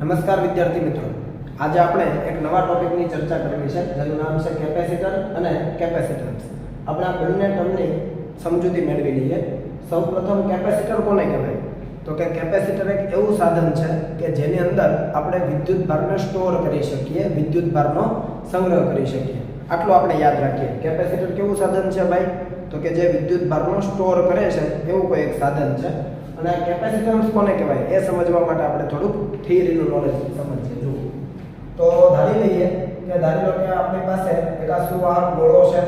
નમસ્કાર વિદ્યાર્થી મિત્રો, આજે આપણે એક નવા ટોપિકની ચર્ચા કરવી છે જેનું નામ છે કેપેસિટર અને કેપેસિટન્સ. આપણે આ બંને ટર્મની સમજૂતી મેળવી લઈએ. સૌપ્રથમ કેપેસિટર કોને કહેવાય? તો કે કેપેસિટર એક એવું સાધન છે કે જેની અંદર આપણે વિદ્યુત ભારને સ્ટોર કરી શકીએ, વિદ્યુત ભારનો સંગ્રહ કરી શકીએ. આટલું આપણે યાદ રાખીએ. કેપેસિટર કેવું સાધન છે ભાઈ? તો કે જે વિદ્યુત ભારનો સ્ટોર કરે છે એવું કોઈ એક સાધન છે. અને કેપેસિટન્સ કોને કહેવાય એ સમજવા માટે આપણે થોડુંક થિયરીનું નોલેજ સમજીએ. જુઓ તો ધારી લઈએ કે ધારી લો કે આપણી પાસે એક આ સુવાહક ગોળો છે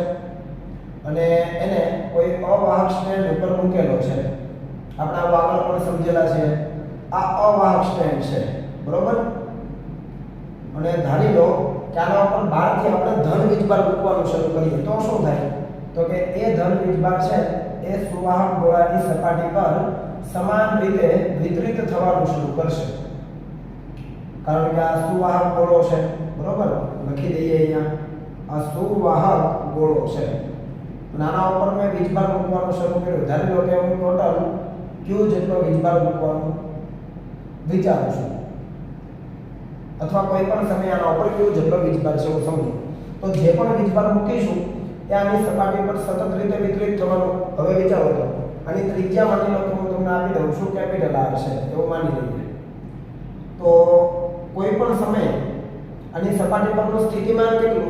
અને એને કોઈ અવાહક સ્ટેન્ડ ઉપર મૂકેલો છે. આપણે આ આગળ પણ સમજેલા છે. આ અવાહક સ્ટેન્ડ છે, બરોબર? અને ધારી લો કે આના ઉપર બહારથી આપણે ધન વીજભાર મૂકવાનું શરૂ કરીએ તો શું થાય? તો કે એ ધન વીજભાર છે એ સુવાહક ગોળાની સપાટી પર સમાન રીતે વિતરિત થવાનું શરૂ કરશે. કારણ કે આ સુવાહક ગોળો છે, બરોબર? લખી દઈએ અહીંયા આ સુવાહક ગોળો છે. આના ઉપર મેં વીજભાર મૂકવાનું શરૂ કર્યું. ધારી લો કે હું ટોટલ Q જેટલો વીજભાર મૂકવાનું વિચારું છું, અથવા કોઈ પણ સમયે આના ઉપર Q જેટલો વીજભાર છે હું સમજુ તો જે પણ વીજભાર મૂકીશું ત્યાંની સપાટી પર સતત રીતે વિતરિત થવાનું. હવે વિચારો તો આની ત્રિજ્યા માની લો કે હું તમને આપી દઉં છું કેપિટલ R છે એવું માની લઈએ. તો કોઈ પણ સમયે આની સપાટી પરનું સ્થિતિમાન કેટલું?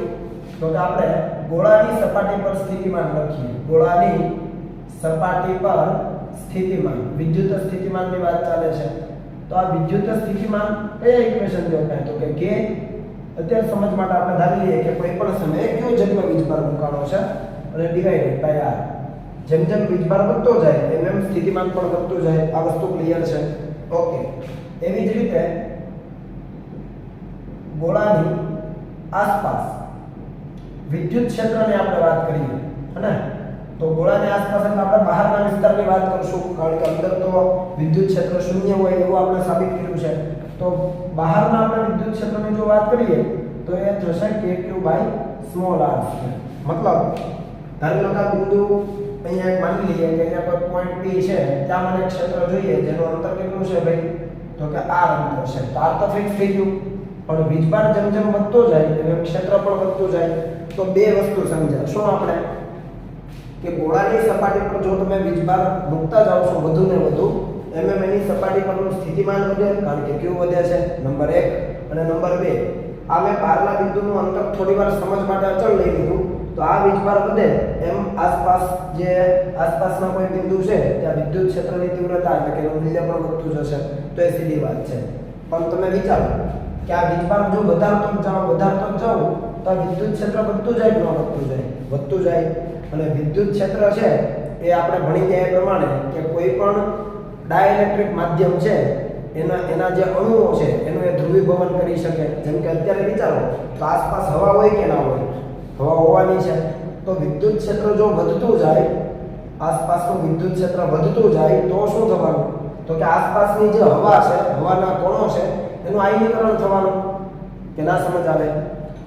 તો કે આપણે ગોળાની સપાટી પર સ્થિતિમાન લખીએ. ગોળાની સપાટી પર સ્થિતિમાન, વિદ્યુત સ્થિતિમાનની વાત ચાલે છે. તો આ વિદ્યુત સ્થિતિમાન કયા ઇક્વેશન થી લખાય? તો કે K અત્યારે સમજ માટે આપણે ધારી લઈએ કે કોઈ પણ સમયે Q જેટલો વીજભાર મૂકવાનો છે અને ડિવાઇડેડ બાય R. જેમ જેમ વીજભાર વધતો જાય એમ સ્થિતિમાન પણ વધતું જાય. આ વસ્તુ ક્લિયર છે? ઓકે. એવી જ રીતે ગોળાની આસપાસ વિદ્યુત ક્ષેત્રની આપણે વાત કરીએ, હે? તો ગોળાની આસપાસ એટલે આપણે બહારના વિસ્તારની વાત કરશું, કારણ કે અંદર તો વિદ્યુત ક્ષેત્ર શૂન્ય હોય એવું આપણે સાબિત કર્યું છે. તો બહારના આપણે વિદ્યુત ક્ષેત્રની જો વાત કરીએ તો એ થશે kq/r². મતલબ ધારી લો કે બિંદુ અહીંયા એક માની લઈએ કે અહીંયા પર પોઈન્ટ P છે, ત્યાં મને ક્ષેત્ર જોઈએ જેનું અંતર કેટલું છે ભાઈ? તો કે r અંતર છે. તો r તો ફિક્સ થઈ ગયું, પણ વીજભાર જેમ જેમ વધતો જાય એમ ક્ષેત્ર પણ વધતું જાય. તો બે વસ્તુ સમજ્યા. શું આપણે કે ગોળાની સપાટી પર જો તમે વીજભાર મૂકતા જાવ છો વધુ ને વધુ એમ એની સપાટી પરનું સ્થિતિમાન વધે, કારણ કે Q વધે છે, નંબર 1. અને નંબર 2, આ મેં બહારના બિંદુનું અંતર થોડીવાર સમજ માટે અચળ લઈ લીધું. તો આ વીજભાર વધે એમ આસપાસ જે આસપાસના કોઈ બિંદુ છે ત્યાં વિદ્યુત ક્ષેત્રની તીવ્રતા એટલે કે એનું મૂલ્ય પણ વધતું જશે. તો એ સીધી વાત છે. પણ તમે વિચારો કે આ વીજભાર જો વધારતો જાઓ તો આ વિદ્યુત ક્ષેત્ર વધતું જાય કે ન વધતું જાય? વધતું જાય. અને વિદ્યુત ક્ષેત્ર છે એ આપણે ભણી ગયા એ પ્રમાણે કે કોઈ પણ ડાઇલેક્ટ્રિક માધ્યમ છે એના જે અણુઓ છે એનું એ ધ્રુવીભવન કરી શકે. જેમ કે અત્યારે વિચારો તો આસપાસ હવા હોય કે ના હોય? હવા હોવાની છે. તો વિદ્યુત ક્ષેત્ર જો વધતું જાય, આસપાસનું વિદ્યુત ક્ષેત્ર વધતું જાય તો શું થવાનું? તો કે આસપાસની જે હવા છે, હવાના કણો છે એનું આયનીકરણ થવાનું. કે ના સમજ આવે?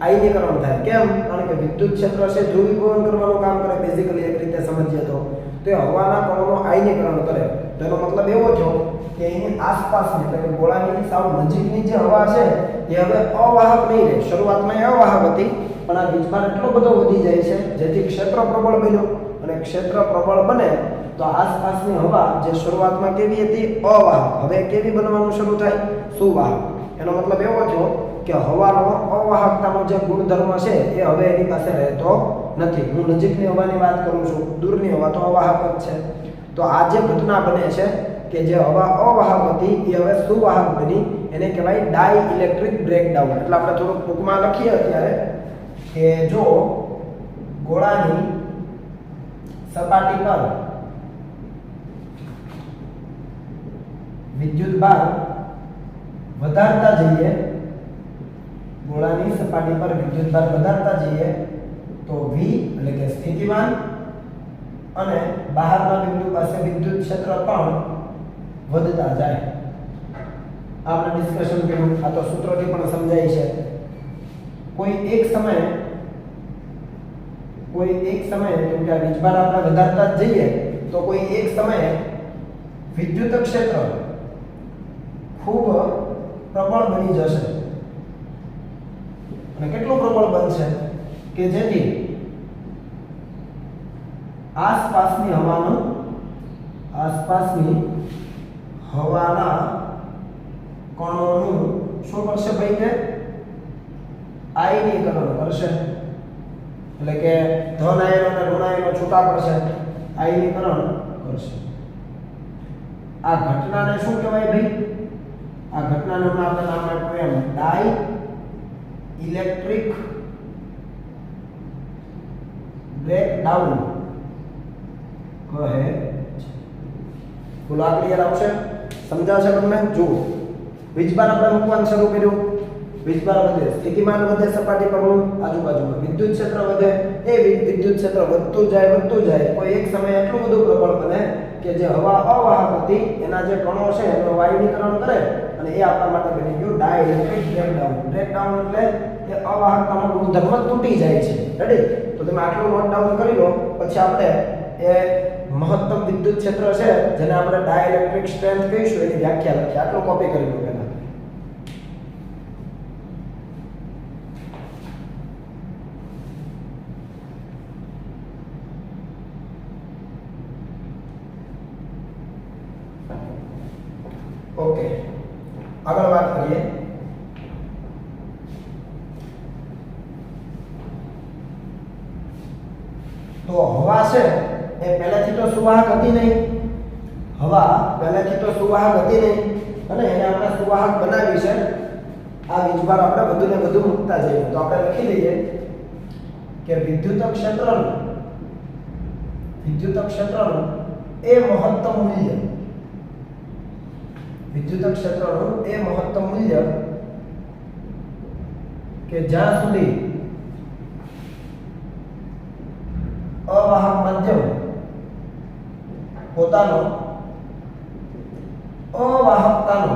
આયનીકરણ થાય. કેમ? કારણ કે વિદ્યુત ક્ષેત્ર છે ધ્રુવીભવન કરવાનું કામ કરે. બેઝિકલી એક રીતે સમજીએ તો તે હવાના કણોનું આયનીકરણ કરે. તેનો મતલબ એવો થયો કે એની આસપાસની એટલે કે ગોળાની સાવ નજીકની જે હવા છે એ હવે અવાહક નહીં રહે. શરૂઆતમાં એ અવાહક હતી, પણ આ વીજભાર એટલો બધો વધી જાય છે જેથી ક્ષેત્ર પ્રબળ બન્યું. અને ક્ષેત્ર પ્રબળ બને તો આસપાસની હવા જે શરૂઆતમાં કેવી હતી? અવાહક, હવે કેવી બનવાનું શરૂ થાય? સુવાહક. એનો મતલબ એવો થયો કે હવાનો અવાહકતાનો જે ગુણધર્મ છે એ હવે એની પાસે રહેતો નથી. હું નજીકની હવાની વાત કરું છું, દૂરની હવા તો અવાહક જ છે. તો આ જે ઘટના બને છે કે જે હવા અવાહક હતી એ હવે સુવાહક બની, એને કહેવાય ડાઇલેક્ટ્રિક બ્રેકડાઉન. એટલે આપણે થોડુંક ટૂંકમાં લખીએ અત્યારે કે જો ગોળાની સપાટી પર વિદ્યુત ભાર વધારતા જઈએ, ગોળાની સપાટી પર વિદ્યુત ભાર વધારતા જઈએ તો V એટલે કે સ્થિતિમાન અને બહારના બિંદુ પાસે વિદ્યુત ક્ષેત્ર પણ વધતા જાય. આપણે ડિસ્કશન કર્યું, આ તો સૂત્રથી પણ સમજાય છે. કોઈ એક સમયે કેમ કે આ વીજભાર આપણે વધારતા જ જઈએ તો કોઈ એક સમયે વિદ્યુત ક્ષેત્ર ખૂબ પ્રબળ બની જશે અને કેટલું પ્રબળ બનશે કે જેથી આસપાસની હવાના કણોનું શું કરશે ભાઈ કે આયનીકરણ કરશે, એટલે કે ધન આયનો અને ઋણ આયનો છૂટા પડશે, આયનીકરણ કરશે. આ ઘટનાને શું કહેવાય ભાઈ? આ ઘટનાનું આપણે નામ આપ્યું એમ ડાઈ ઇલેક્ટ્રિક બ્રેકડાઉન કહે. બોલો આ ક્લિયર આવશે? સમજાશે તમને? જુઓ, વીજભાર આપણે મૂકવાનું શરૂ કર્યું, વીજભાર વધે, સ્થિતિમાન વધે સપાટી પરનું આજુબાજુમાં, વિદ્યુત ક્ષેત્ર વધે, એ વિદ્યુત ક્ષેત્ર વધતું જાય, કોઈ એક સમયે એટલું બધું પ્રબળ બને કે જે હવા અવાહક હતી એના જે કણો છે એનું વાયુનીકરણ કરે અને એ આપણા માટે બની ગયું ડાઇલેક્ટ્રિક બ્રેકડાઉન. બ્રેકડાઉન એટલે એ અવાહકતાનો ગુણધર્મ તૂટી જાય છે. રેડી? તો તમે આટલું નોટ ડાઉન કરી લો. પછી આપણે એ મહત્તમ વિદ્યુત ક્ષેત્ર છે જેને આપણે ડાઇલેક્ટ્રિક સ્ટ્રેન્થ કહીશું એની વ્યાખ્યા લખી. આટલું કોપી કરી લો પહેલા. ઓકે, આગળ વાત કરીએ. તો હવા છે એ પહેલેથી તો સુવાહક હતી નહીં, અને એને આપણે સુવાહક બનાવી છે. આ વીજભાર આપણે વધુ ને વધુ મૂકતા જઈએ. તો આપણે લખી લઈએ કે વિદ્યુત ક્ષેત્રનું એ મહત્તમ મૂલ્ય, કે જ્યાં સુધી અવાહક માધ્યમ પોતાનો અવાહકતાનો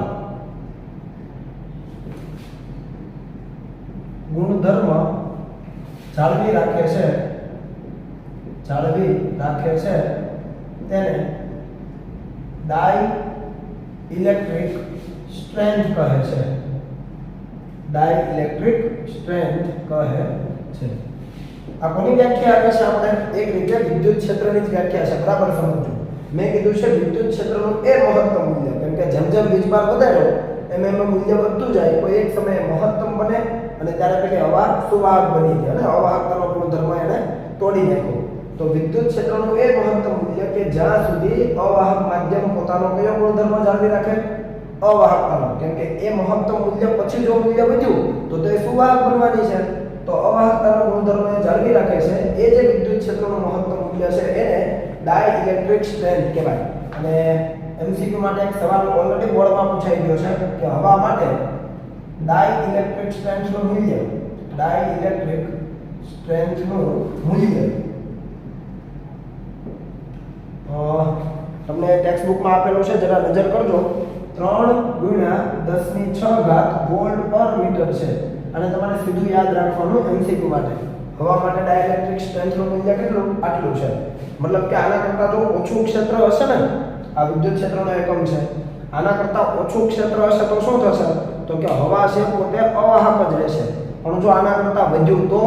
ગુણધર્મ જાળવી રાખે છે તેને ડાઈ ઇલેક્ટ્રિક સ્ટ્રેન્થ કહે છે. આ કોની વ્યાખ્યા આપે છે? આપણે એક રીતે વિદ્યુત ક્ષેત્રની જ વ્યાખ્યા છે. બરાબર સમજો. મેં કીધું છે વિદ્યુત ક્ષેત્રનું એ મહત્તમ મૂલ્ય, કેમ કે જેમ જેમ વીજભાર વધારે એમ મૂલ્ય વધતું જાય. કોઈ એક સમયે મહત્તમ બને અને ત્યારે પેલી હવા સુવાહક બની ગઈ અને અવાહકતાનો ગુણધર્મ એને તોડી નાખ્યો. તો વિદ્યુત ક્ષેત્રનું એ મહત્તમ મૂલ્ય કે જ્યાં સુધી અવાહક માધ્યમ પોતાનો કયો ગુણધર્મ જાળવી રાખે? અવાહકતાનો. કેમ કે એ મહત્તમ મૂલ્ય પછી જો મૂલ્ય વધ્યું તો તે સુવાહક બનવાની છે. તો અવાહકતાનો ગુણધર્મ જાળવી રાખે છે. એ જે વિદ્યુત ક્ષેત્રનું મહત્તમ મૂલ્ય છે એને ડાઇલેક્ટ્રિક સ્ટ્રેન્થ કહેવાય. અને એમસીક્યુ માટે એક સવાલ ઓલરેડી બોર્ડમાં પૂછાઈ ગયો છે કે હવા માટે ડાઇલેક્ટ્રિક સ્ટ્રેન્થનું મૂલ્ય તમને ટેક્સ્ટ બુકમાં આપેલું છે, જરા નજર કરજો. 3 × 10⁶ વોલ્ટ પર મીટર છે. અને તમારે સીધું યાદ રાખવાનું એમસીક્યુ માટે. હવા માટે ડાઇલેક્ટ્રિક સ્ટ્રેન્થનું મૂલ્ય કેટલું? આટલું છે. મતલબ કે આના કરતાં જો ઓછું ક્ષેત્ર હશે ને, આ વિદ્યુત ક્ષેત્રનો એકમ છે, આના કરતાં ઓછું ક્ષેત્ર હશે તો શું થશે? તો કે હવા છે પોતે અવાહક જ રહેશે. પણ જો આના કરતાં વધ્યું તો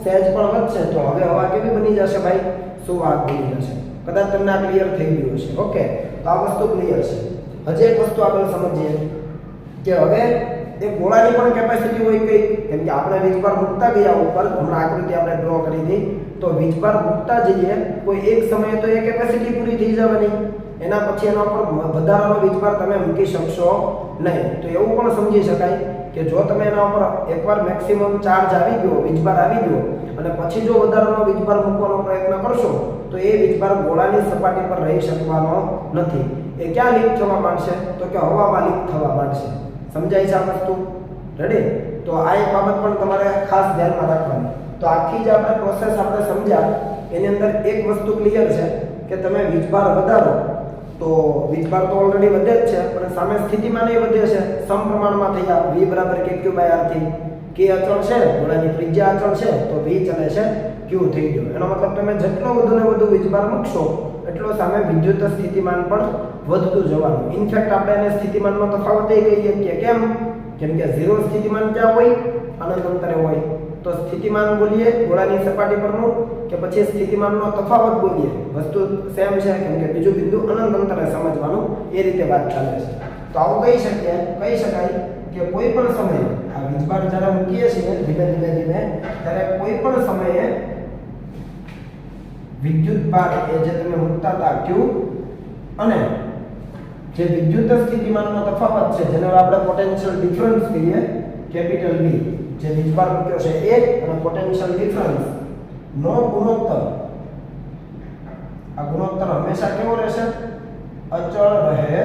સહેજ પણ વધશે તો હવે હવા કેવી બની જશે ભાઈ? સુવાહક બની જશે. કદાચ તમને આ ક્લિયર થઈ ગયું છે. ઓકે, તો આ વસ્તુ ક્લિયર છે. હજી એક વસ્તુ આપણે સમજીએ કે હવે એ ગોળાની પણ કેપેસિટી હોય કઈ? કેમ કે આપણે વીજભાર મૂકતા ગયા ઉપર, હમણાં આકૃતિ આપણે ડ્રો કરી હતી, તો વીજભાર મૂકતા જઈએ કોઈ એક સમયે તો એ કેપેસિટી પૂરી થઈ જવાની. એના પછી એના પર વધારાનો વીજભાર તમે મૂકી શકશો નહીં. તો એવું પણ સમજી શકાય કે જો તમે એના ઉપર એકવાર મેક્સિમમ ચાર્જ આવી ગયો, વીજભાર આવી ગયો, અને પછી જો વધારાનો વીજભાર મૂકવાનો પ્રયત્ન કરશો તો એ વીજભાર ગોળાની સપાટી પર રહી શકવાનો નથી. એ ક્યાં લીક થવા માંડશે? તો કે હવામાં લીક થવા માંડશે. સમજાય છે આ વસ્તુ? રેડી? તો આ એક બાબત પણ તમારે ખાસ ધ્યાનમાં રાખવાની. તો આખી જે આપણે પ્રોસેસ આપણે સમજ્યા એની અંદર એક વસ્તુ ક્લિયર છે કે તમે વીજભાર વધારો તો વીજભાર તો ઓલરેડી વધે જ છે, પણ સામે સ્થિતિમાન એ વધે છે સમપ્રમાણમાં થયા. V = kq/r થી k અચળ છે, ગોળાની ત્રિજ્યા અચળ છે, તો V ચલે છે q થઈ ગયો. એનો મતલબ તમે જેટલો વધુ ને વધુ વીજભાર મૂકશો એટલો સામે વિદ્યુત સ્થિતિમાન પણ વધતું જવાનું. ઇનફેક્ટ આપણે એને સ્થિતિમાનનો તફાવત એ કહીએ કે કેમ? કેમ કે 0 સ્થિતિમાન ક્યાં હોય? અનંત અંતરે હોય. તો સ્થિતિમાન બોલીએ ગોળાની સપાટી પરનું કે પછી સ્થિતિમાનનો તફાવત બોલીએ? વસ્તુ સેમ છે, કેમ કે બીજું બિંદુ અનંત અંતરે સમજવાનું, એ રીતે વાત ચાલે છે. તો આવું કહી શકાય કે કોઈ પણ સમયે આ વીજભાર જ્યારે મૂકીએ છીએ ધીમે ધીમે ત્યારે કોઈ પણ સમયે વિદ્યુત ભાર એ જે તમે મૂકતા હતા Q અને જે વિદ્યુત સ્થિતિમાનનો તફાવત છે જેને આપણે પોટેન્શિયલ ડિફરન્સ કહીએ, કેપિટલ V, જે વીજભાર મૂક્યો છે એ અને પોટેન્શિયલ ડિફરન્સ નો ગુણોત્તર, આ ગુણોત્તર હંમેશા કેવો રહેશે? અચળ રહે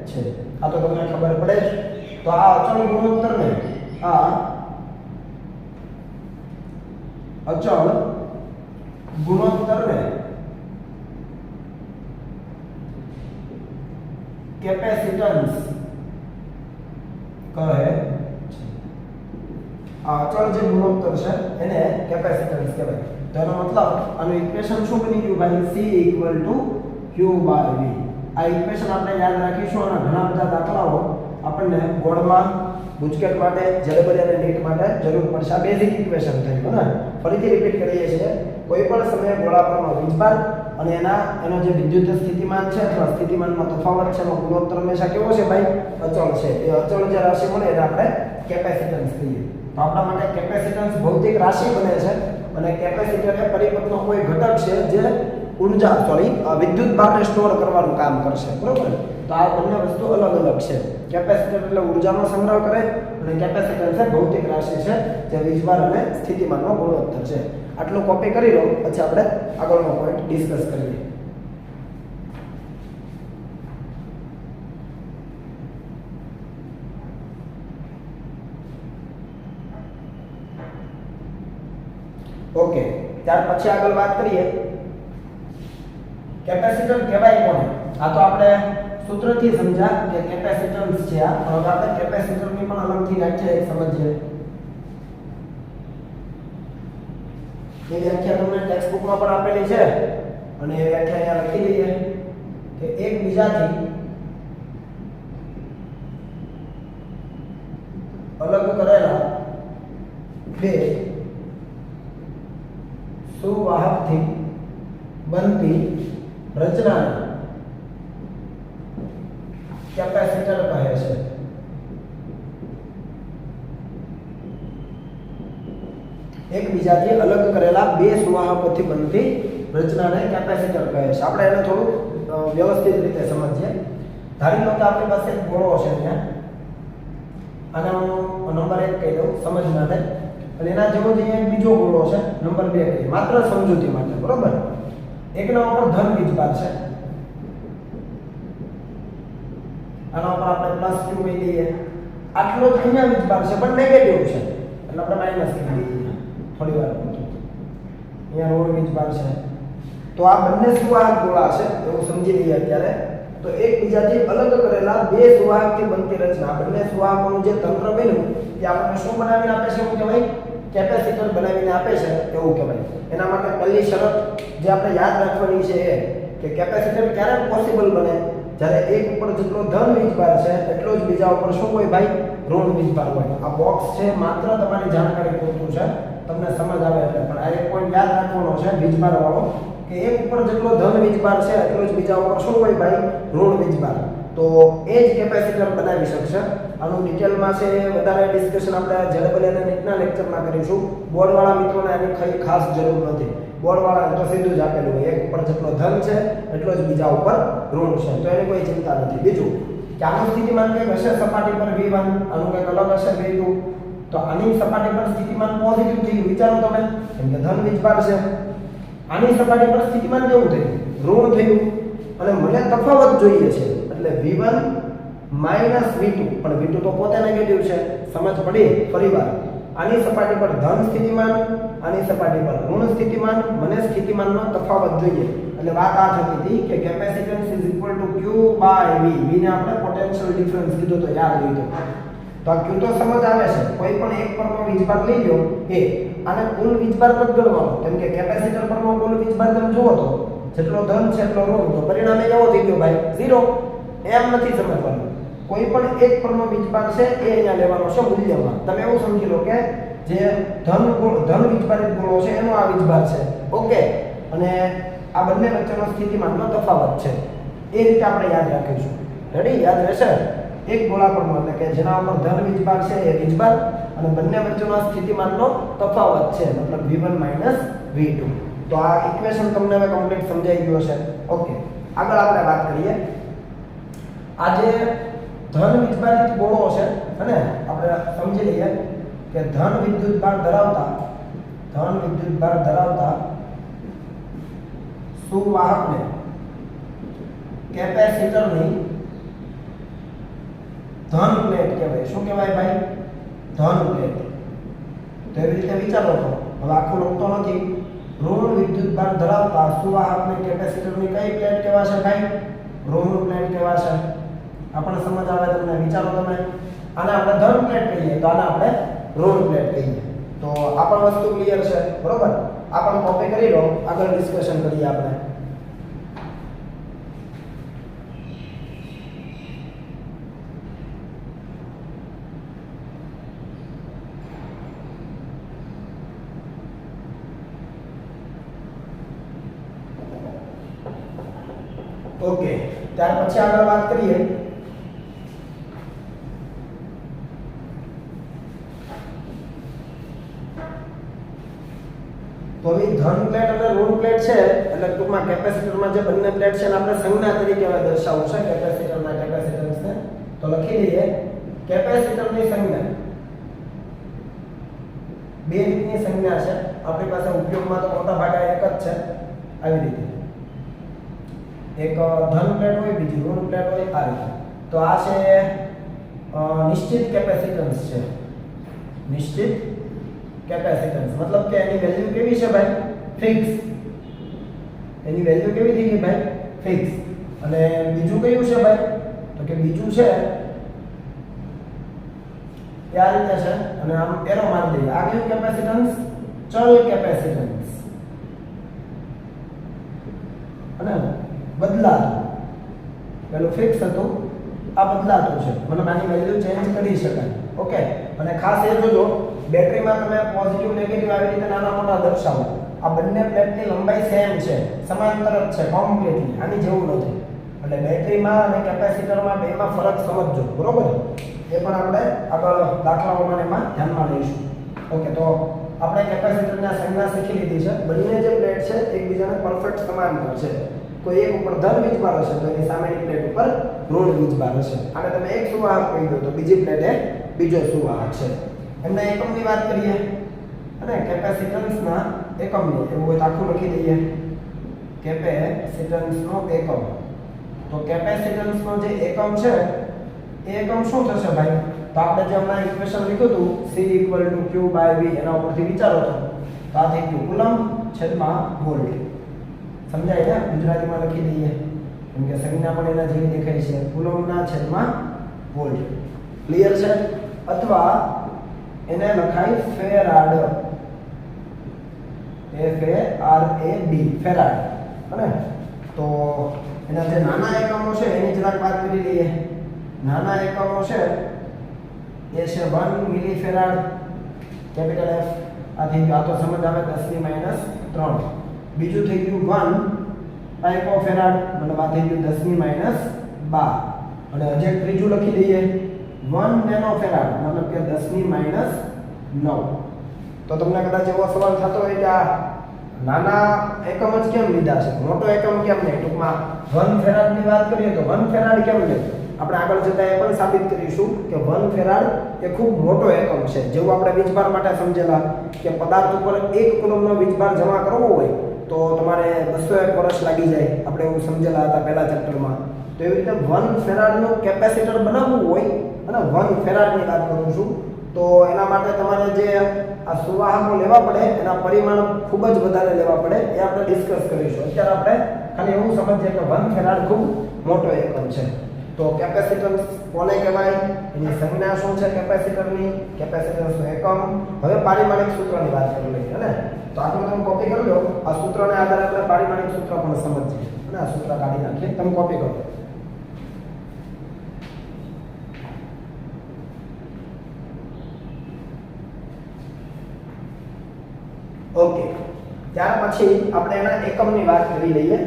છે. આ તો તમને ખબર પડે જ. તો આ અચળ ગુણોત્તરને કેપેસિટન્સ કહે છે. આ અચળ જે ગુણોત્તર છે એને કેપેસિટન્સ કહેવાય. તો એનો મતલબ આનું ઇક્વેશન શું બની ગયું ભાઈ? C = Q/V. આ ઇક્વેશન આપણે યાદ રાખીશું અને ઘણા બધા દાખલાઓ આપણને બોર્ડમાં ગુજકેટ માટે, જેડબલ અને નીટ માટે જરૂર પડશે. આ બેઝિક ઇક્વેશન થઈ ગયું ને. ફરીથી રિપીટ કરીએ છીએ. કોઈ પણ સમયે ગોળા પરનો વીજભાર અને એનો જે વિદ્યુત સ્થિતિમાન છે અથવા સ્થિતિમાનનો તફાવત છે એનો ગુણોત્તર હંમેશા કેવો છે ભાઈ? અચળ છે. એ અચળ જે રાશિ મળે એને આપણે કેપેસિટન્સ કહીએ. તો આપણા માટે કેપેસિટન્સ ભૌતિક રાશિ બને છે અને કેપેસિટર એ પરિપથનો કોઈ ઘટક છે જે વિદ્યુત ભારને સ્ટોર કરવાનું કામ કરશે, બરોબર? તો આ બંને વસ્તુ અલગ છે. કેપેસિટર એટલે ઉર્જાનો સંગ્રહ કરે અને કેપેસિટન્સ એ ભૌતિક રાશિ છે જે વીજભાર અને સ્થિતિમાનનો ગુણોત્તર છે. આટલું કોપી કરી લો, પછી આપણે આગળનો પોઈન્ટ ડિસ્કસ કરીએ. ઓકે, ત્યાર પછી આગળ વાત કરીએ કેપેસિટર કહેવાય કોને? આ તો આપણે સૂત્રથી સમજ્યા કે કેપેસિટન્સ છે આ. હવે આપણે કેપેસિટરની પણ અલગથી વ્યાખ્યા સમજીએ. એ વ્યાખ્યા તમને ટેક્સ્ટ બુકમાં પણ આપેલી છે અને એ વ્યાખ્યા અહીંયા લખી દઈએ કે એકબીજાથી અલગ કરેલા બે સુવાહકથી બનતી રચનાને કેપેસિટર કહે છે. એકબીજાથી અલગ કરેલા બે સુવાહકોથી બનતી રચનાને કેપેસિટર કહે છે. આપણે એને થોડું વ્યવસ્થિત રીતે સમજીએ. ધારી લો કે આપણી પાસે એક ગોળો છે ત્યાં, અને હું નંબર 1 કહી દઉં સમજ માટે, અને એના જેવો જ એક બીજો ગોળો છે નંબર 2 કહી, માત્ર સમજૂતી માટે, બરોબર? એકના ઉપર ધન વીજભાર છે, આના ઉપર આપણે પ્લસ Q કહી દઈએ. આટલો જ અહીંયા વીજભાર છે પણ નેગેટિવ છે એટલે આપણે માઈનસ કહી દઈએ. થોડી વાર અહીંયા ઋણ વીજભાર છે. તો આ બંને સુવાહક ગોળા છે એવું સમજી લઈએ અત્યારે. તો એકબીજાથી અલગ કરેલા બે સુવાહકથી બનતી રચના, બંને સુવાહકોનું જે તંત્ર બન્યું એ આપણને શું બનાવીને આપે છે? એવું કહેવાય કેપેસિટર બનાવીને આપે છે એવું કહેવાય. એના માટે પહેલી શરત જે આપણે યાદ રાખવાની છે એ કે કેપેસિટર ક્યારે પોસિબલ બને? જ્યારે એક ઉપર જેટલો ધન વીજભાર છે એટલો જ બીજા ઉપર શું હોય ભાઈ? ઋણ વીજભાર હોય. આ બોક્સ છે માત્ર તમારી જાણકારી પૂરતું છે, તમને સમજ આવે એટલે. પણ આ એક પોઈન્ટ યાદ રાખવાનો છે વીજભાર વાળો, કે એક ઉપર જેટલો ધન વીજભાર છે એટલો જ બીજા ઉપર શું હોય ભાઈ? ઋણ વીજભાર. તો એ જ કેપેસિટર બનાવી શકશે. આનું ડિટેલમાં છે વધારે ડિસ્કશન આપણે જેડબલ અને નીટના લેક્ચરમાં કરીશું. બોર્ડવાળા મિત્રોને આની ખાસ જરૂર નથી. બોર્ડવાળા તો સીધું જ આપેલું હોય, એક ઉપર જેટલો ધન છે એટલો જ બીજા ઉપર ઋણ છે, તો એની કોઈ ચિંતા નથી. બીજું કે આનું સ્થિતિમાન કંઈક હશે સપાટી પર V1, આનું કંઈક અલગ હશે V2. તો આની સપાટી પર સ્થિતિમાન પોઝિટિવ થયું, વિચારો તમે, કેમ કે ધન વીજભાર છે. આની સપાટી પર સ્થિતિમાન કેવું થયું? ઋણ થયું. અને મને તફાવત જોઈએ છે એટલે V1 - V2, પણ V2 તો પોતે નેગેટિવ છે. સમજ પડી? ફરીવાર આની સપાટી પર ધન સ્થિતિમાન, આની સપાટી પર ઋણ સ્થિતિમાન, મને સ્થિતિમાનનો તફાવત જોઈએ. એટલે વાત આ થતી હતી કે કેપેસિટન્સ = Q/V. V ને આપણે પોટેન્શિયલ ડિફરન્સ કીધું તો યાદ લીધો. તો આ Q તો સમજ આવે છે. કોઈ પણ એક પરનો વીજભાર લઈ લો એ આને કુલ વીજભાર પર ગણવાનો, કેમ કે કેપેસિટર પરનો કુલ વીજભાર તમે જુઓ તો જેટલો ધન છે એટલો ઋણ, તો પરિણામ એવો થઈ ગયો ભાઈ 0. એમ નથી સમજવાનું. કોઈ પણ એક પરનો વીજભાર છે એ અહીંયા લેવાનો છે મૂલ્યમાં. તમે એવું સમજી લો કે જે ધન વીજભારિત ગોળો છે એનો આ વીજભાર છે. ઓકે, અને આ બંને વચ્ચેનો સ્થિતિમાનનો તફાવત છે. એ રીતે આપણે યાદ રાખીશું. રેડી? યાદ રહેશે? એક ગોળા પરનો એટલે કે જેના ઉપર ધન વીજભાર છે એ વીજભાર અને બંને વચ્ચેનો સ્થિતિમાનનો તફાવત છે, મતલબ v1 v2. તો આ ઇક્વેશન તમને હવે કમ્પ્લીટ સમજાઈ ગયો છે. ઓકે, આગળ આપણે વાત કરીએ. આ જે ધન વીજભારિત ગોળો છે અને આપણે સમજી લઈએ કે ધન વિદ્યુતભાર ધરાવતા સુવાહકને કેપેસિટરની ધન પ્લેટ કહેવાય. શું કહેવાય ભાઈ? ધન પ્લેટ. તો એવી રીતે વિચારો તો હવે આખું લખતો નથી. ઋણ વિદ્યુતભાર ધરાવતા સુવાહકને કેપેસિટરની કઈ પ્લેટ કહેવાશે ભાઈ? ઋણ પ્લેટ કહેવાશે. આપણને સમજ આવે તમને? વિચારો તમે. આને આપણે ધન પ્લેટ કહીએ તો આને આપણે ઋણ પ્લેટ કહીએ. તો આ પણ વસ્તુ ક્લિયર છે, બરોબર? આ પણ કોપી કરી લો, આગળ ડિસ્કશન કરીએ આપણે. ઓકે, ત્યાર પછી આગળ વાત કરીએ તો હવે ધન પ્લેટ અને ઋણ પ્લેટ છે એટલે ટૂંકમાં કેપેસિટરમાં જે બંને પ્લેટ છે એને આપણે સંજ્ઞા તરીકે હવે દર્શાવવું છે કેપેસિટરના કેપેસિટન્સને. તો લખી દઈએ કેપેસિટરની સંજ્ઞા. બે રીતની સંજ્ઞા છે આપણી પાસે, ઉપયોગમાં તો મોટા ભાગે એક જ છે. આવી રીતે એક ધન પ્લેટ હોય, બીજી ઋણ પ્લેટ હોય, આ રીતે. તો આ છે નિશ્ચિત કેપેસિટન્સ છે. નિશ્ચિત કેપેસિટન્સ મતલબ કે એની વેલ્યુ કેવી છે ભાઈ? ફિક્સ. એની વેલ્યુ કેવી થઈ ગઈ ભાઈ? ફિક્સ. અને બીજું કયું છે ભાઈ? તો કે બીજું છે એ આ રીતે છે અને આમ એરો મારી દઈએ. આ કયું કેપેસિટન્સ? ચલ કેપેસિટન્સ. અને બદલાતું. પેલું ફિક્સ હતું, આ બદલાતું છે, મતલબ આની વેલ્યુ ચેન્જ કરી શકાય. ઓકે, અને ખાસ એ જોજો બેટરીમાં તમે પોઝિટિવ નેગેટિવ આવી રીતે નાના મોટા દર્શાવો. આ બંને પ્લેટની લંબાઈ સેમ છે, સમાંતર જ છે કમ્પ્લીટલી, આની જેવું નથી. એટલે બેટરીમાં અને કેપેસિટરમાં બેમાં ફરક સમજજો, બરોબર? એ પણ આપણે આગળ દાખલાઓમાં એમાં ધ્યાનમાં લઈશું. ઓકે, તો આપણે કેપેસિટરના સંજ્ઞા શીખી લીધી છે. બંને જે પ્લેટ છે એકબીજાને પરફેક્ટ સમાંતર છે. કોઈ એક ઉપર ધન વીજભાર હશે તો એની સામેની પ્લેટ ઉપર ઋણ વીજભાર હશે. અને તમે એક સુવાહક કહી દો તો બીજી પ્લેટ એ બીજો સુવાહક છે. એમના એકમની વાત કરીએ અને કેપેસિટન્સના એકમની, એવું હોય તો આખું લખી દઈએ કેપેસિટન્સનો એકમ. તો કેપેસિટન્સનો જે એકમ છે એ એકમ શું થશે ભાઈ? તો આપણે જે હમણાં ઇક્વેશન લીધું હતું C = Q/V, એના ઉપરથી વિચારો તો આ થઈ ગયું કુલમ્બ છેદમાં વોલ્ટ. સમજાય ને? ગુજરાતીમાં લખી દઈએ કેમ કે સંજ્ઞા પણ એના જેવી દેખાય છે. કુલમ્બના છેદમાં વોલ્ટ. ક્લિયર છે? અથવા એને લખાય ફેરાડ. FARAD, farad. અને તો એના જે નાના એકમો છે એની જરાક વાત કરી લઈએ. નાના એકમો છે એ છે 1 મિલીફેરાડ, કેપિટલ F. આ થઈ ગયું, આ તો સમજ આવે 10⁻³ બીજું થઈ ગયું 1 પાઇકોફેરાડ, મતલબ આ થઈ ગયું 10⁻12 અને હજી ત્રીજું લખી દઈએ 1 નેનોફેરાડ, મતલબ કે 10⁻9. તો તમને કદાચ એવો સવાલ થતો હોય કે આ નાના એકમ જ કેમ લીધા છે, મોટો એકમ કેમ નહીં? ટૂંકમાં 1 ફેરાડની વાત કરીએ તો 1 ફેરાડ કેમ લે? આપણે આગળ જતા એ પણ સાબિત કરીશું કે 1 ફેરાડ એ ખૂબ મોટો એકમ છે. જેવું આપણે વીજભાર માટે સમજેલા કે પદાર્થ ઉપર 1 કુલમ્બનો વીજભાર જમા કરવો હોય તો તમારે 201 વર્ષ લાગી જાય. આપણે એવું સમજેલા હતા પહેલા ચેપ્ટરમાં. તો એવી રીતે 1 ફેરાડનું કેપેસિટર બનાવવું હોય અને 1 ફેરાડની વાત કરું છું તો એના માટે તમારે જે આ સુવાહકો લેવા પડે એના પરિમાણ ખૂબ જ વધારે લેવા પડે. એ આપણે ડિસ્કસ કરીશું. અત્યારે આપણે ખાલી એવું સમજીએ કે 1 ફેરાડ ખૂબ મોટો એકમ છે. તો કેપેસિટન્સ કોને કહેવાય? એની સંજ્ઞા શું છે કેપેસિટરની? કેપેસિટન્સનો એકમ. હવે પારિમાણિક સૂત્રની વાત કરી લઈએ ને. તો આટલું તમે કોપી કરી લો. આ સૂત્રને આધારે આપણે પારિમાણિક સૂત્ર પણ સમજીએ અને આ સૂત્ર કાઢી નાખીએ. તમે કોપી કરો. ઓકે, ત્યાર પછી આપણે એના એકમની વાત કરી લઈએ.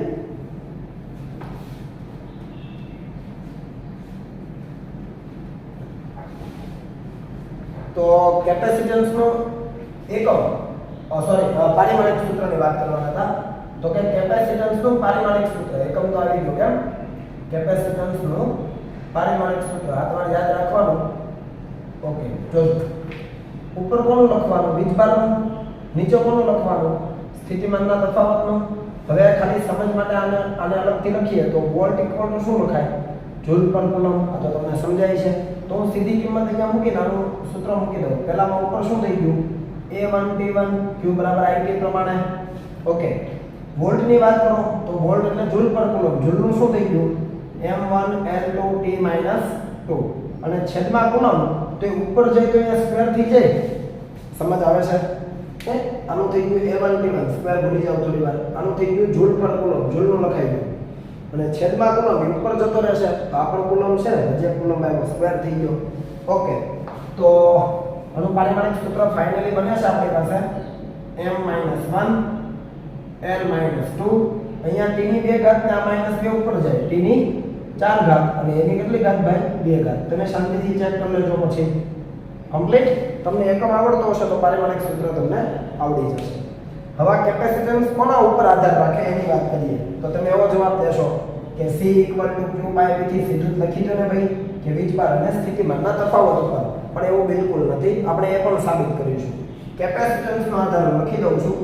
તો કેપેસિટન્સનો એકમ પારિમાણિક સૂત્રની વાત કરવાના હતા. તો કે કેપેસિટન્સનું પારિમાણિક સૂત્ર એકમ તો આવી ગયો. કેમ? કેપેસિટન્સનું પારિમાણિક સૂત્ર આ તમારે યાદ રાખવાનું. ઓકે, જો ઉપર કોનું લખવાનું? વીજભારનું. નીચે કોનું લખવાનું? સ્થિતિમાનના તફાવતનું. હવે ખાલી સમજ માટે આને અલગથી લખીએ તો વોલ્ટ ઇક્વલ ટુ શું લખાય? જૂલ પર કુલમ. આ તો તમને સમજાય છે. તો હું સીધી કિંમત અહીંયા મૂકીને આનું સૂત્ર મૂકી દઉં. પહેલામાં ઉપર શું થઈ ગયું? A1T1 Q બરાબર IT પ્રમાણે. ઓકે, વોલ્ટની વાત કરો તો વોલ્ટ એટલે જૂલ પર કુલમ. જૂલનું શું થઈ ગયું? M1L2T-2 અને છેદમાં કુલમ તો એ ઉપર જઈ તો અહીંયા સ્ક્વેર થઈ જાય. સમજ આવે છે? આનું થઈ ગયું A1T1 સ્ક્વેર ભૂલી જાવ થોડી વાર. આનું થઈ ગયું જૂલ પર કુલમ. જૂલનું લખાઈ ગયું અને છેદમાં કુલમ ઉપર જતો રહેશે તો આ પણ કુલમ છે ને, જે કુલમ આવ્યો સ્ક્વેર થઈ ગયો. ઓકે, તો આનું પારિમાણિક સૂત્ર ફાઇનલી બને છે આપણી પાસે M-1 L-2. અહીંયા t ની 2 ઘાત ને આ -2 ઉપર જાય. t ની 4 ઘાત અને એની કેટલી ઘાત ભાઈ? 2 ઘાત. તમે શાંતિથી ચેક કરી લેજો પછી. કમ્પ્લીટ. તમને એકમ આવડતો હશે તો પારિમાણિક સૂત્ર તમને આવડી જશે. હવે કેપેસિટન્સ કોના ઉપર આધાર રાખે એની વાત કરીએ તો તમે એવો જવાબ દેશો કે C = Q/V થી સીધું જ લખી દો ને ભાઈ કે વીજભાર અને સ્થિતિમાનના તફાવત ઉપર. પણ એવું બિલકુલ નથી. આપણે એ પણ સાબિત કરીશું. કેપેસિટન્સનો આધાર લખી દઉં છું.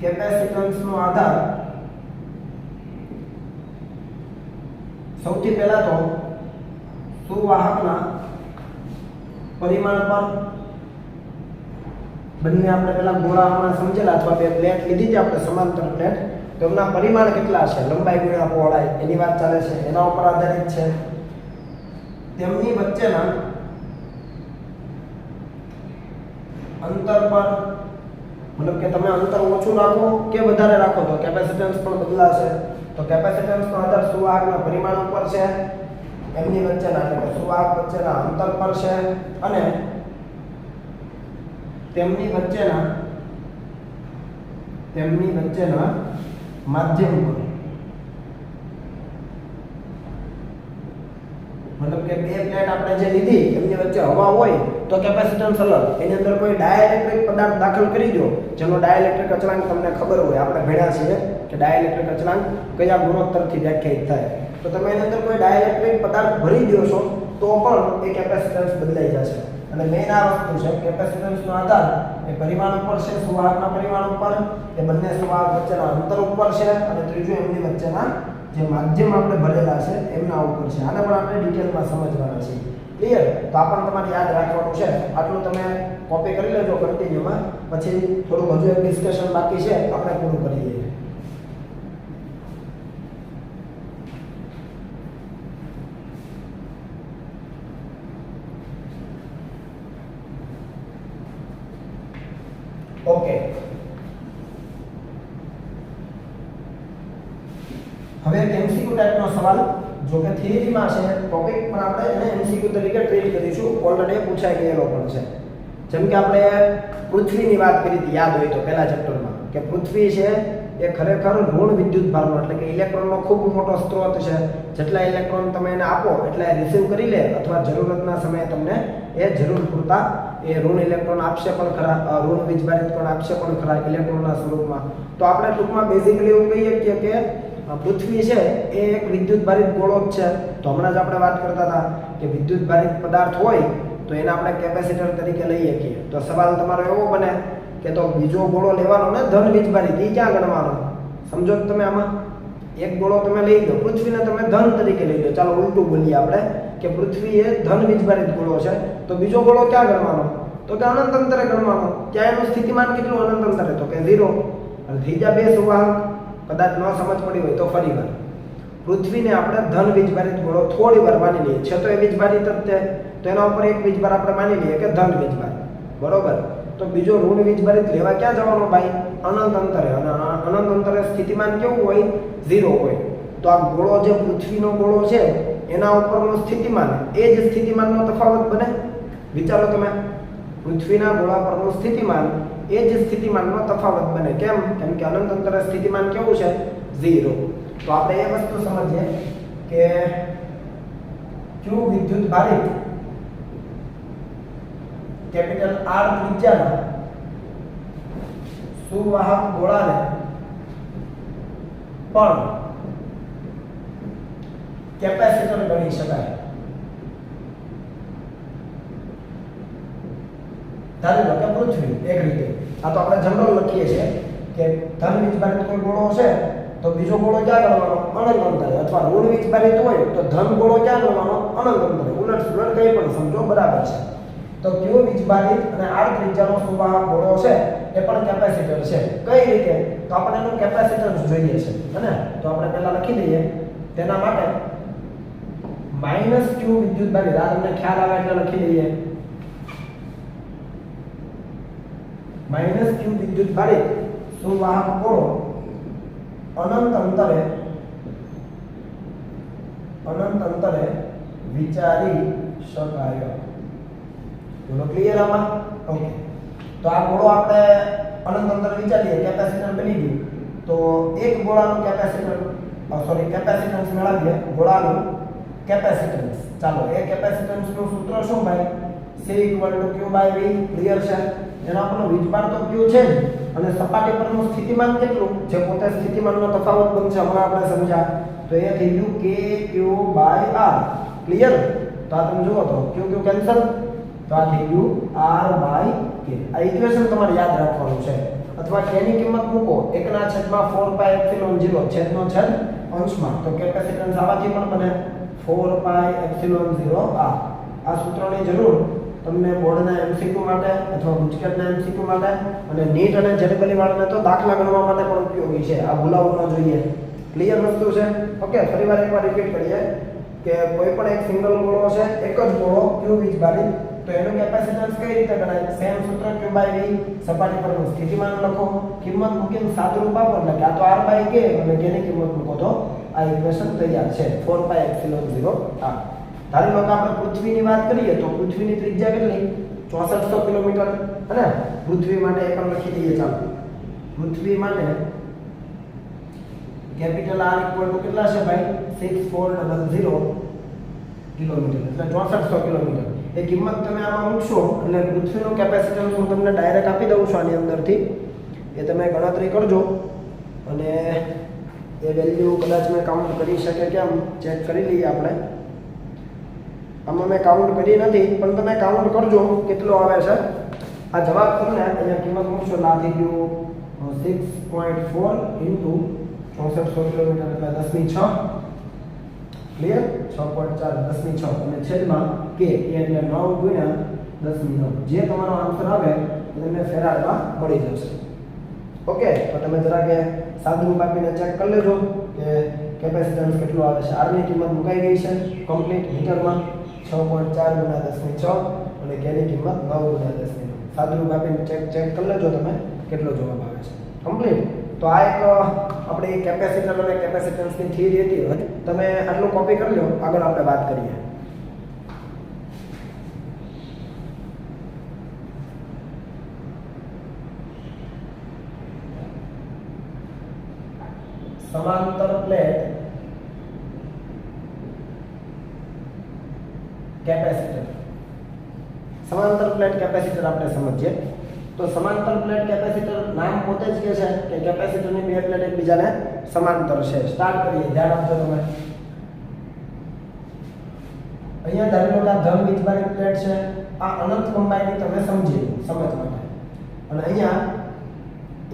કેપેસિટન્સનો આધાર સૌથી પહેલા તો સુવાહકના પરિમાણ પર બંને આપણે પેલા ગોળા હમણાં સમજેલા અથવા બે પ્લેટ લીધી હતી આપણે સમાંતર પ્લેટ. તો એમના પરિમાણ કેટલા છે? લંબાઈ ગુણ્યા પહોળાઈ એની વાત ચાલે છે. એના ઉપર આધારિત છે. તેમની વચ્ચેના અંતર પર મતલબ કે તમે અંતર ઓછું રાખો કે વધારે રાખો તો કેપેસિટન્સ પણ બદલાશે. તો કેપેસિટન્સનો આધાર સુવાહકના પરિમાણ ઉપર છે, એમની વચ્ચેના એટલે કે સુવાહક વચ્ચેના અંતર પર છે અને તેમની વચ્ચેના માધ્યમ પર. મતલબ કે બે પ્લેટ આપણે જે લીધી એમની વચ્ચે હવા હોય તો કેપેસિટન્સ અલગ. એની અંદર કોઈ ડાઇલેક્ટ્રિક પદાર્થ દાખલ કરી દો જેનો ડાઇલેક્ટ્રિક અચળાંક તમને ખબર હોય. આપણે ભણ્યા છીએ કે ડાઇલેક્ટ્રિક અચળાંક કયા ગુણોત્તરથી વ્યાખ્યાયિત થાય. તો તમે એની અંદર કોઈ ડાઇલેક્ટ્રિક પદાર્થ ભરી દો છો તો પણ એ કેપેસિટન્સ બદલાઈ જશે. અને મેઇન આ વસ્તુ છે કેપેસિટન્સનો આધાર એ પરિમાણ ઉપર છે, સુવાહકના પરિમાણ ઉપર, એ બંને સુવાહક વચ્ચેના અંતર ઉપર છે અને ત્રીજું એમની વચ્ચેના જે માધ્યમ આપણે ભરેલા છે એમના ઉપર છે. આને પણ આપણે ડિટેલમાં સમજવાના છે. ક્લિયર? તો આ પણ તમારે યાદ રાખવાનું છે. આટલું તમે કોપી કરી લેજો કન્ટિન્યુમાં. પછી થોડું હજુ એક ડિસ્કશન બાકી છે, આપણે પૂરું કરી દઈએ. ઓકે, હવે એક MCQ ટાઈપનો સવાલ. જો કે થિયરીમાં છે ટોપિક પણ આપણે એને MCQ તરીકે ટ્રીટ કરીશું. ઓલરેડી પૂછાઈ ગયેલો પણ છે. જેમ કે આપણે પૃથ્વીની વાત કરી હતી યાદ હોય તો પહેલા ચેપ્ટરમાં કે પૃથ્વી છે એ ખરેખર ઋણ વિદ્યુત ભારનો એટલે કે ઇલેક્ટ્રોનનો ખૂબ મોટો સ્ત્રોત છે. જેટલા ઇલેક્ટ્રોન તમે એને આપો એટલા રિસીવ કરી લે અથવા જરૂરતના સમયે તમને એ જરૂર પૂરતા એ ઋણ ઇલેક્ટ્રોન આપશે પણ ખરા, ઋણ વીજભારિત પણ આપશે પણ ખરા ઇલેક્ટ્રોનના સ્વરૂપમાં. તો આપણે ટૂંકમાં બેઝિકલી એવું કહીએ કે પૃથ્વી છે એ એક વિદ્યુત ભારિત ગોળો જ છે. તો હમણાં જ આપણે વાત કરતા હતા કે વિદ્યુત ભારિત પદાર્થ હોય તો એને આપણે કેપેસિટર તરીકે લઈએ છીએ. તો સવાલ તમારો એવો બને કે તો બીજો ગોળો લેવાનો ને ધન વીજભારિત, એ ક્યાં ગણવાનો? સમજો તમે આમાં એક ગોળો તમે લઈ લો, પૃથ્વીને તમે ધન તરીકે લઈ લો. ચાલો ઉલટું બોલીએ આપણે કે પૃથ્વી એ ધન વીજભારિત ગોળો છે તો બીજો ગોળો ક્યાં ગણવાનો? તો કે અનંત અંતરે ગણવાનો. ત્યાં એનું સ્થિતિમાન કેટલું અનંત અંતરે? તો કે 0. અને ત્રીજા બે સુવાહક કદાચ ન સમજ પડી હોય તો ફરી વાર પૃથ્વીને આપણે ધન વીજભારિત ગોળો થોડી વાર માની લઈએ છે. તો એ વીજભારિત જ છે તો એના ઉપર એક વીજભાર આપણે માની લઈએ કે ધન વીજભાર. બરોબર. તો બીજો ઋણ વીજભારિત લેવા ક્યાં જવાનો ભાઈ? અનંત અંતરે. અને અનંત અંતરે સ્થિતિમાન કેવું હોય? 0 હોય. તો આ ગોળો જે પૃથ્વીનો ગોળો છે એના ઉપરનું સ્થિતિમાન એ જ સ્થિતિમાનનો તફાવત બને. વિચારો તમે, પૃથ્વીના ગોળા પરનું સ્થિતિમાન એ જ સ્થિતિમાનનો તફાવત બને. કેમ? કેમ કે અનંત અંતરે સ્થિતિમાન કેવું છે? 0. તો આપણે એ વસ્તુ સમજીએ કે q વિદ્યુત ભારિત કેપિટલ R ત્રિજ્યાના સુવાહક ગોળાને પણ કેપેસિટર ગણી શકાય. ધારી લો કે પૃથ્વી એક રીતે, આ તો આપણે જનરલ લખીએ છીએ કે ધન વીજભારિત કોઈ ગોળો છે તો બીજો ગોળો ક્યાં ગણવાનો? અનંત અંતરે. અથવા ઋણ વીજભારિત હોય તો ધન ગોળો ક્યાં ગણવાનો? અનંત અંતરે. ઉલટ સુલટ કંઈ પણ સમજો, બરાબર છે. તો q વીજભારિત અને r ત્રિજ્યાનો સુવાહક ગોળો છે એ પણ કેપેસિટર છે. કઈ રીતે? તો આપણે એનું કેપેસિટન્સ જોઈએ છે, હે? તો આપણે પહેલા લખી દઈએ. તેના માટે -q વિદ્યુત ભારિત, આ તમને ખ્યાલ આવે એટલે લખી દઈએ. -q વિદ્યુત ભારિત સુવાહક ગોળો અનંત અંતરે વિચારી શકાય. બોલો ક્લિયર આમાં? ઓકે. તો આ ગોળો આપણે અનંત અંતરે વિચારીએ, કેપેસિટર બની ગયું. તો એક ગોળાનું કેપેસિટન્સ મેળવીએ. ગોળાનું કેપેસિટન્સ. ચાલો, એ કેપેસિટન્સનું સૂત્ર શું ભાઈ? C q v. ક્લિયર છે? એનો આપણો વીજભાર તો q છે જ, અને સપાટી પરનું સ્થિતિમાન કેટલું? જે પોતે સ્થિતિમાનનો તફાવત બનશે, હમણાં આપણે સમજ્યા. તો એ થઈ ગયું k q r. ક્લિયર? તો આ તમે જુઓ તો q કેન્સલ, તો આ થઈ ગયું r k. આ ઇક્વેશન તમારે યાદ રાખવાનું છે. અથવા k ની કિંમત મૂકો 1/4πε0 છેદનો છેદ અંશમાં. તો કેપેસિટન્સ આવાથી પણ બને 4πε0 r. આ સૂત્રની જરૂર તમને બોર્ડના MCQ માટે અથવા ગુજકેટના MCQ માટે અને નીટ અને જેડબલી વાળાને તો દાખલા ગણવા માટે પણ ઉપયોગી છે. આ ભૂલાવવું ન જોઈએ. ક્લિયર વસ્તુ છે? ઓકે. ફરીવાર એકવાર રિપીટ કરીએ કે કોઈ પણ એક સિંગલ ગોળો છે, એક જ ગોળો q વીજભારિત, તો એનું કેપેસિટન્સ કઈ રીતે ગણાય? સેમ સૂત્ર q v. સપાટી પરનું સ્થિતિમાન લખો, કિંમત મૂકીને સાદુરૂપ આપો એટલે કે આ તો r k અને k ની કિંમત મૂકો તો આ ઇક્વેશન તૈયાર છે. 4πε0 r. ધારી લો કે આપણે પૃથ્વીની વાત કરીએ તો પૃથ્વીની ત્રિજ્યા કેટલી? 6400 કિલોમીટર. અને પૃથ્વી માટે એ પણ લખી દઈએ. ચાલો, પૃથ્વી માટે કેપિટલ R કેટલા છે ભાઈ? 6400 કિલોમીટર, એટલે 6400 કિલોમીટર. એ કિંમત તમે આમાં મૂકશો એટલે પૃથ્વીનું કેપેસિટન્સ હું તમને ડાયરેક્ટ આપી દઉં છું આની અંદરથી. એ તમે ગણતરી કરજો અને એ વેલ્યુ કદાચ મેં કાઉન્ટ કરી શકે કેમ ચેક કરી લઈએ આપણે. આમાં મેં કાઉન્ટ કરી નથી, પણ તમે કાઉન્ટ કરજો કેટલો આવે છે. આ જવાબ તમને અહીંયા કિંમત મૂકશો એટલે આ થઈ ગયું 6.4 ઇન્ટુ 6400 કિલોમીટર એટલે 10⁶. ક્લિયર? 6.4 10⁶ અને છેદમાં k એટલે 9 ગુણ્યા 10⁹. જે તમારો આન્સર આવે એ તમને ફેરાડમાં મળી જશે. ઓકે. તો તમે જરા કે સાદુરૂપ આપીને ચેક કરી લેજો કે કેપેસિટન્સ કેટલું આવે છે. r ની કિંમત મુકાઈ ગઈ છે કમ્પ્લીટ મીટરમાં 6.4 ગુણ્યા 10⁶ અને k ની કિંમત 9 ગુણ્યા 10⁹. સાદુરૂપ આપીને ચેક કરી લેજો તમે કેટલો જવાબ આવે છે. કમ્પ્લીટ. તો આ એક આપણે કેપેસિટર અને કેપેસિટન્સની થિયરી હતી. તમે આટલું કોપી કરી લો, આગળ આપણે વાત કરીએ. સમાંતર પ્લેટ કેપેસિટર. સમાંતર પ્લેટ કેપેસિટર આપણે સમજીએ. તો સમાંતર પ્લેટ કેપેસિટર નામ પોતે જ કહે છે કે કેપેસિટરની બે પ્લેટ એકબીજાને સમાંતર છે. સ્ટાર્ટ કરીએ. ધ્યાન આપજો તમે. અહીંયા ધારી લો કે આ ધન વીજભારિત પ્લેટ છે. આ અનંત લંબાઈની તમે સમજી સમજ માટે. અને અહીંયા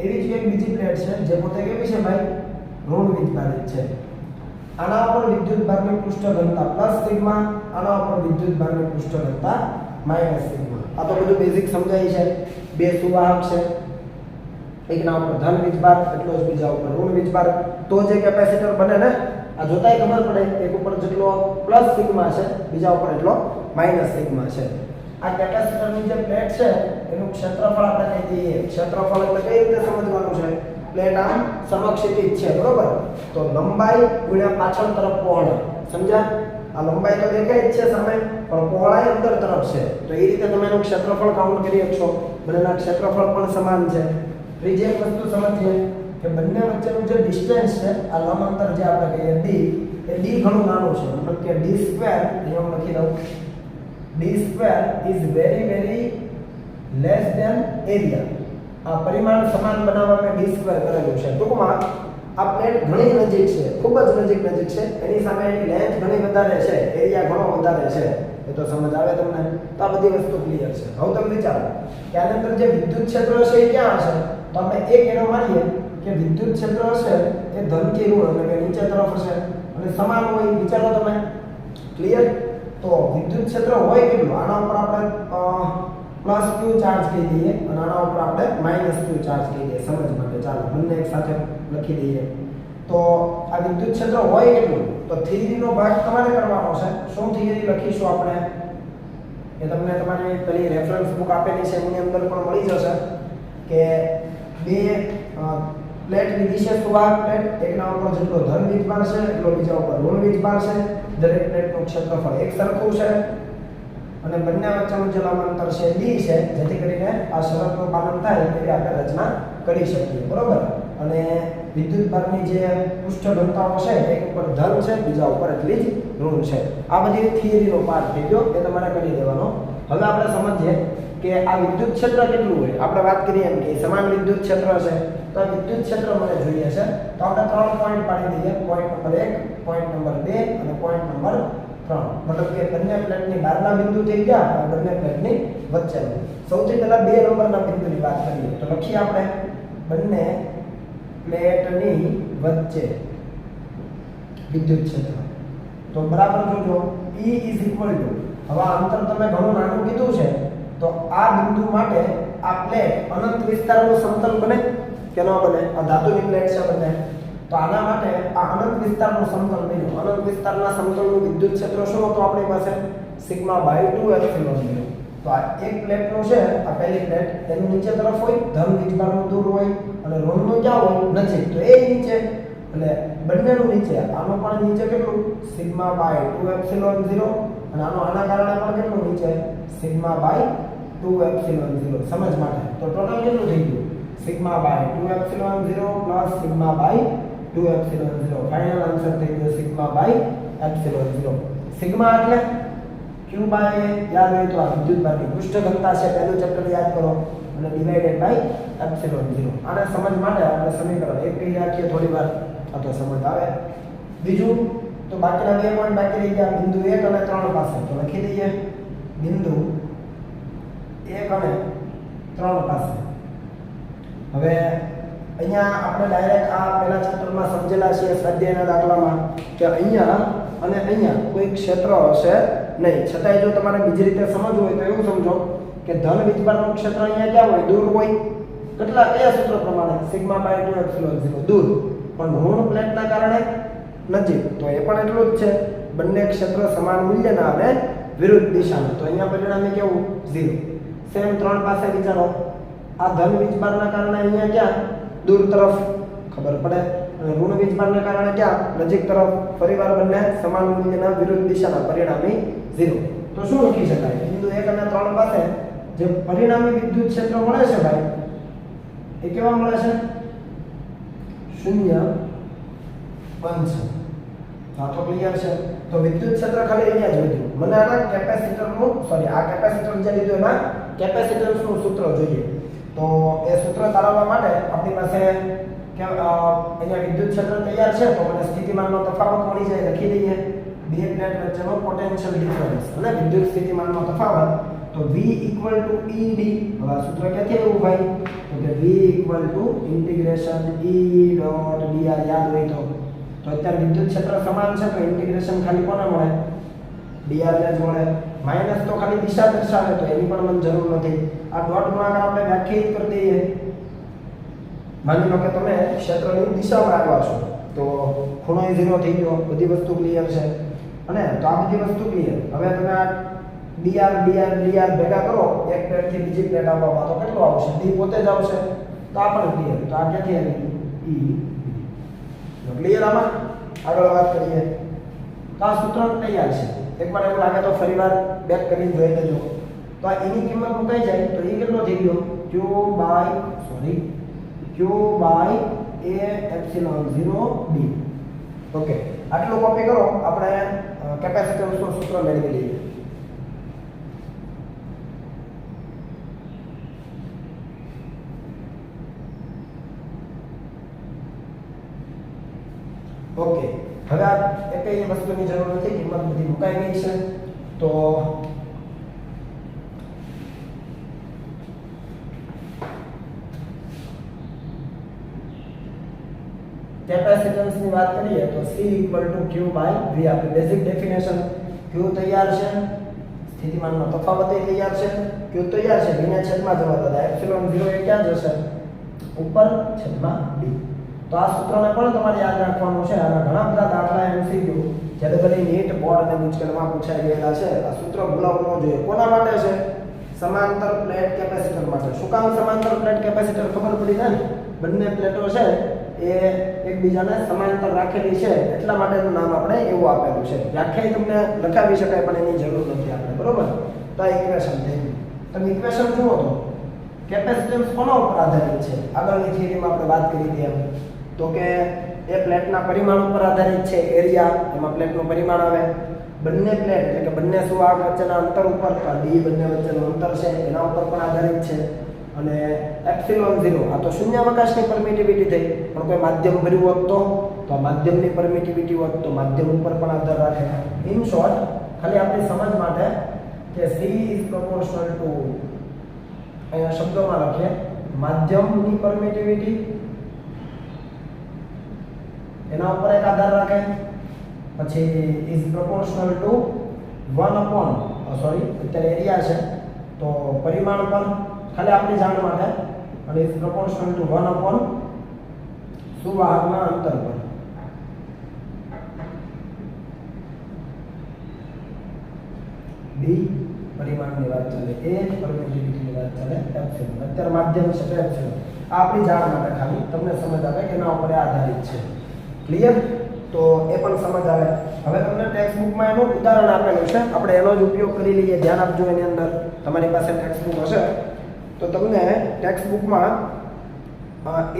એવી જ એક બીજી પ્લેટ છે જે પોતે કેવી છે ભાઈ? ઋણ વીજભારિત છે. આના ઉપર વિદ્યુત ભારની પૃષ્ઠ ઘનતા પ્લસ સિગ્મા, આના ઉપર વિદ્યુત ભારની પૃષ્ઠ ઘનતા માઈનસ સિગ્મા. આ તો બધું બેઝિક સમજાય છે. બે સુવાહક છે, એકના ઉપર ધન વીજભાર એટલો જ બીજા ઉપર ઋણ વીજભાર, તો જે કેપેસિટર બને ને. આ જોતાય ખબર પડે એક ઉપર જેટલો પ્લસ સિગ્મા છે, બીજા ઉપર એટલો માઈનસ સિગ્મા છે. આ કેપેસિટરની જે પ્લેટ છે એનું ક્ષેત્રફળ આપણે કહી દઈએ. ક્ષેત્રફળ એટલે કઈ રીતે સમજવાનું છે? પ્લેટ આમ સમક્ષિતિજ છે, બરોબર? તો લંબાઈ ગુણ્યા પાછળ તરફ પહોળાઈ. સમજ્યા? આ લંબાઈ તો દેખાય જ છે સામે, પણ પહોળાઈ અંદર તરફ છે, તો એ રીતે તમે એનું ક્ષેત્રફળ કાઉન્ટ કરી શકશો. બંનેના ક્ષેત્રફળ પણ સમાન છે. ત્રીજી એક વસ્તુ સમજીએ કે બંને વચ્ચેનું જે ડિસ્ટન્સ છે, આ લંબ અંતર જે આપણે કહીએ d, એ d ઘણું નાનું છે, મતલબ કે d સ્ક્વેર, અહીંયા હું લખી દઉં, d square is very less than area. આ પરિમાણ સમાન બનાવવા મેં d સ્ક્વેર કરેલું છે. ટૂંકમાં આ પ્લેટ ઘણી નજીક છે, ખૂબ જ નજીક છે, એની સામે એની લેન્થ ઘણી વધારે છે, એરિયા ઘણો વધારે છે. એ તો સમજ આવે તમને? તો આ બધી વસ્તુ ક્લિયર છે. હવે તમે વિચારો કે આની અંદર જે વિદ્યુત ક્ષેત્ર છે એ ક્યાં હશે? તો આપણે એક એરો મારીએ કે વિદ્યુત ક્ષેત્ર હશે એ ધનથી ઋણ એટલે કે નીચે તરફ હશે અને સમાન હોય. વિચારો તમે, ક્લિયર? તો વિદ્યુત ક્ષેત્ર હોય કેટલું? આના ઉપર આપણે પ્લસ q ચાર્જ કહી દઈએ અને આના ઉપર આપણે માઈનસ q ચાર્જ કહી દઈએ સમજ માટે. ચાલો બંને એક સાથે લખી દઈએ. તો આ વિદ્યુત ક્ષેત્ર હોય કેટલું? તો થિયરીનો ભાગ તમારે કરવાનો છે. શું થિયરી લખીશું આપણે? એ તમને તમારી પેલી રેફરન્સ બુક આપેલી છે એની અંદર પણ મળી જશે કે બે પ્લેટની વિશેષ સુવાહક પ્લેટ, એકના ઉપર જેટલો ધન વીજભાર છે એટલો બીજા ઉપર ઋણ વીજભાર છે. દરેક પ્લેટનું ક્ષેત્રફળ એક સરખું છે અને બંને વચ્ચેનું જે લંબ અંતર છે d છે, જેથી કરીને આ શરતનું પાલન થાય એવી આપણે રચના કરી શકીએ. બરોબર? અને વિદ્યુત ભારની જે પૃષ્ઠ ઘનતાઓ છે, એક ઉપર ધન છે, બીજા ઉપર એટલી જ ઋણ છે. આ બધી થિયરીનો પાર્ટ થઈ ગયો, એ તમારે કરી દેવાનો. હવે આપણે સમજીએ કે આ વિદ્યુત ક્ષેત્ર કેટલું હોય. આપણે વાત કરીએ એમ કે સમાન વિદ્યુત ક્ષેત્ર છે, તો આ વિદ્યુત ક્ષેત્ર મને જોઈએ છે. તો આપણે 3 પોઈન્ટ પાડી દઈએ. પોઈન્ટ નંબર 1, પોઈન્ટ નંબર 2 અને પોઈન્ટ નંબર 3. મતલબ કે બંને પ્લેટની બહારના બિંદુ થઈ ગયા અને બંને પ્લેટની વચ્ચેનું. સૌથી પહેલા 2 નંબરના બિંદુની વાત કરીએ. તો લખીએ આપણે બંને પ્લેટની વચ્ચે વિદ્યુત ક્ષેત્ર. તો બરાબર જોજો, E = હવે આ અંતર તમે ઘણું નાનું કીધું છે, તો આ બિંદુ માટે આ પ્લેટ અનંત વિસ્તારનું સમતલ બને કે ન બને? આ ધાતુની પ્લેટ છે બંને, તો આના માટે આ અનંત વિસ્તારનું સમતલ બન્યું. અનંત વિસ્તારના સમતલનું વિદ્યુત ક્ષેત્ર શું હતું આપણી પાસે? σ/2ε0. તો આ એક પ્લેટનું છે, આ પહેલી પ્લેટ, એનું નીચે તરફ હોય ધન વીજભારનું દૂર હોય અને ઋણનું ક્યાં હોય? નજીક. તો એ નીચે, એટલે બંનેનું નીચે. આનું પણ નીચે કેટલું? σ/2ε0 અને આના કારણે પણ કેટલું નીચે? σ/2ε0. સમજ માટે. તો ટોટલ કેટલું થઈ ગયું? σ/2ε0 પ્લસ σ/2ε0. ફાઇનલ આન્સર થઈ ગયો σ/ε0. સિગ્મા એટલે q બાય યાદ હોય તો આ વિદ્યુત ભારની પૃષ્ઠ ઘનતા છે, પહેલું ચેપ્ટર યાદ કરો, અને ડિવાઇડેડ બાય ε0. આને સમજ માટે આપણે સમીકરણ એક કહી રાખીએ થોડી વાર, આ તો સમજ આવે. બીજું તો બાકીના 2 પોઈન્ટ બાકી રહી ગયા બિંદુ 1 અને 3 પાસે. તો લખી દઈએ બિંદુ 1 અને 3 પાસે. હવે અહીંયા આપણે ડાયરેક્ટ આ પહેલા ચેપ્ટરમાં સમજેલા છે સ્વાધ્યાયના દાખલામાં કે અહીંયા અને અહીંયા કોઈ ક્ષેત્ર હશે નહીં. છતાંય જો તમારે બીજી રીતે સમજવું હોય તો એવું સમજો કે ધન વીજભારનું ક્ષેત્ર અહીંયા ક્યાં હોય? દૂર હોય. કેટલા? કયા સૂત્ર પ્રમાણે? σ/2ε0 દૂર, પણ ઋણ પ્લેટના કારણે નજીક. તો એ પણ એટલું જ છે. બંને ક્ષેત્ર સમાન મૂલ્યના અને વિરુદ્ધ દિશાના. તો અહીંયા પરિણામે કેવું? 0. સેમ 3 પાસે વિચારો. આ ધન વીજભારના કારણે અહીંયા ક્યાં? દૂર તરફ, ખબર પડે. અને ઋણ વીજભારના કારણે ક્યાં? નજીક તરફ. ફરીવાર બંને સમાન મૂલ્યના વિરુદ્ધ દિશાના, પરિણામી 0. તો શું લખી શકાય? બિંદુ 1 અને 3 પાસે જે પરિણામી વિદ્યુત ક્ષેત્ર મળે છે ભાઈ, એ કેવા મળે છે? 0 બનશે. આ તો ક્લિયર છે. તો વિદ્યુત ક્ષેત્ર ખાલી અહીંયા જ વધ્યું. મને આના કેપેસિટરનું આ કેપેસિટર જે લીધું એમાં કેપેસિટન્સનું સૂત્ર જોઈએ. તો એ સૂત્ર તારવવા માટે આપણી પાસે અહીંયા વિદ્યુત ક્ષેત્ર તૈયાર છે. તો મને સ્થિતિમાનનો તફાવત મળી જાય. લખી દઈએ બે પ્લેટ વચ્ચેનો પોટેન્શિયલ ડિફરન્સ અને વિદ્યુત સ્થિતિમાનનો તફાવત. તો V = ED. હવે આ સૂત્ર ક્યાંથી આવ્યું ભાઈ? તો કે V = ઇન્ટિગ્રેશન E.dr. યાદ હોય તો અત્યારે વિદ્યુત ક્ષેત્ર સમાન છે, તો ઇન્ટિગ્રેશન ખાલી કોને મળે? dr ને જ મળે. માઈનસ તો ખાલી દિશા દર્શાવે, તો એની પણ મને જરૂર નથી. આ ડોટ ગુણાકાર આપણે વ્યાખ્યાયિત કરી દઈએ. માની લો કે તમે ક્ષેત્રની દિશામાં આવ્યા છો, તો ખૂણો 0 થઈ ગયો. બધી વસ્તુ ક્લિયર છે. અને તો આ બધી વસ્તુ ક્લિયર. હવે તમે આ dr ભેગા કરો, એક પ્લેટથી બીજી પ્લેટ આવવામાં, તો કેટલો આવશે? d પોતે જ આવશે. તો આ પણ ક્લિયર. તો આ ક્યાંથી આવી? E. ક્લિયર. આમાં આગળ વાત કરીએ. તો આ સૂત્ર તૈયાર છે. એકવાર એવું લાગે તો ફરીવાર બેક કરીને જોઈ લેજો. તો આ એની કિંમત મુકાઈ જાય તો એ કેટલો થઈ ગયો q by a epsilon 0 b. Okay, આટલું કોપી કરો, આપણે કેપેસિટન્સનું સૂત્ર મેળવી લઈએ. ઓકે, હવે આ એકઈ વસ્તુની જરૂર નથી, કિંમત બધી મુકાઈ ગઈ છે. તો કેપેસિટન્સ ની વાત કરીએ તો C q v. આપણે બેઝિક ડેફિનેશન, q તૈયાર છે, સ્થિતિમાનનો તફાવત એ તૈયાર છે, q તૈયાર છે, v ને છેદમાં જવા દો, એપ્સિલોન 0 એ ક્યાં જશે ઉપર છેદમાં b. તો આ સૂત્રને પણ તમારે યાદ રાખવાનું છે. આના ઘણા બધા દાખલા MCQ જનરલી નીટ બોર્ડ અને ગુજકેટમાં પૂછાઈ ગયેલા છે. આ સૂત્ર ભૂલાવવું ન જોઈએ. કોના માટે છે? સમાંતર પ્લેટ કેપેસિટર માટે. શું કામ સમાંતર પ્લેટ કેપેસિટર? ખબર પડી જાય ને, બંને પ્લેટો છે એ એકબીજાને સમાંતર રાખેલી છે એટલા માટેનું નામ આપણે એવું આપેલું છે. વ્યાખ્યા તમને લખાવી શકાય પણ એની જરૂર નથી આપણે, બરોબર? તો આ ઇક્વેશન થઈ ગયું. તમે ઇક્વેશન જુઓ તો કેપેસિટન્સ કોના ઉપર આધારિત છે? આગળની થિયરીમાં આપણે વાત કરી હતી એમ, તો કે એ પ્લેટના પરિમાણ ઉપર આધારિત છે. એરિયા, એમાં પ્લેટનું પરિમાણ આવે. બંને પ્લેટ એટલે કે બંને સુવાહક વચ્ચેના અંતર ઉપર, ડી બંને વચ્ચેનું અંતર છે એના ઉપર પણ આધારિત છે. અને એપ્સિલોન 0 આ તો શૂન્યાવકાશની પરમિટિવિટી થઈ, પણ કોઈ માધ્યમ ભર્યું હોત તો આ માધ્યમની પરમિટિવિટી હોત તો માધ્યમ ઉપર પણ આધાર રાખે. ઇન શોર્ટ, ખાલી આપણી સમજ માટે કે C ઇઝ પ્રોપોર્શનલ ટુ, અહીંયા શબ્દોમાં લખીએ, માધ્યમની પરમિટિવિટી એના ઉપર એક આધાર રાખે, પછી ઇઝ પ્રોપોર્શનલ ટુ 1 અપોન અત્યારે એરિયા છે તો પરિમાણ પર, ખાલી આપણી જાણ માટે, અને ઇઝ પ્રોપોર્શનલ ટુ 1 અપોન સુવાહકના અંતર પર. બી પરિમાણની વાત ચાલે, એ પરમિટિવિટીની વાત ચાલે, એપ્સિલોન. અત્યારે માધ્યમ છે તો એપ્સિલોન. આ આપણી જાણ માટે ખાલી તમને સમજ આવે કે એના ઉપર આધારિત છે. ક્લિયર? તો એ પણ સમજ આવે. હવે તમને ટેક્સ્ટ બુકમાં એનું ઉદાહરણ આપેલું છે, આપણે એનો જ ઉપયોગ કરી લઈએ. ધ્યાન આપજો, એની અંદર તમારી પાસે ટેક્સ્ટ બુક હશે તો તમને ટેક્સ્ટ બુકમાં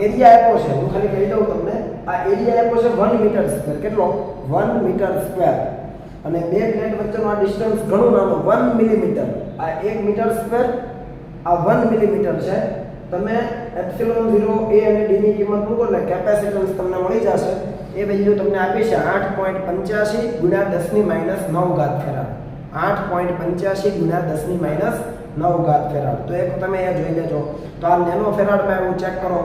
એરિયા આપ્યો છે. હું ખાલી કહી દઉં તમને, આ એરિયા આપ્યો છે 1 મીટર સ્ક્વેર. કેટલો? 1 મીટર સ્ક્વેર. અને બે પ્લેટ વચ્ચેનો આ ડિસ્ટન્સ ઘણું નાનો, 1 મિલીમીટર. આ 1 મીટર સ્ક્વેર, આ 1 મિલીમીટર છે. તમે એપ્સિલોન 0 a અને d ની કિંમત મૂકો એટલે કેપેસિટન્સ તમને મળી જશે. એ વેલ્યુ તમને આપી છે 8.85 ગુણ્યા 10⁻9 ફેરાડ. 8.85 ગુણ્યા 10⁻9 ફેરાડ. તો એક તમે એ જોઈ લેજો. તો આ નેનો ફેરાડમાં એવું ચેક કરો,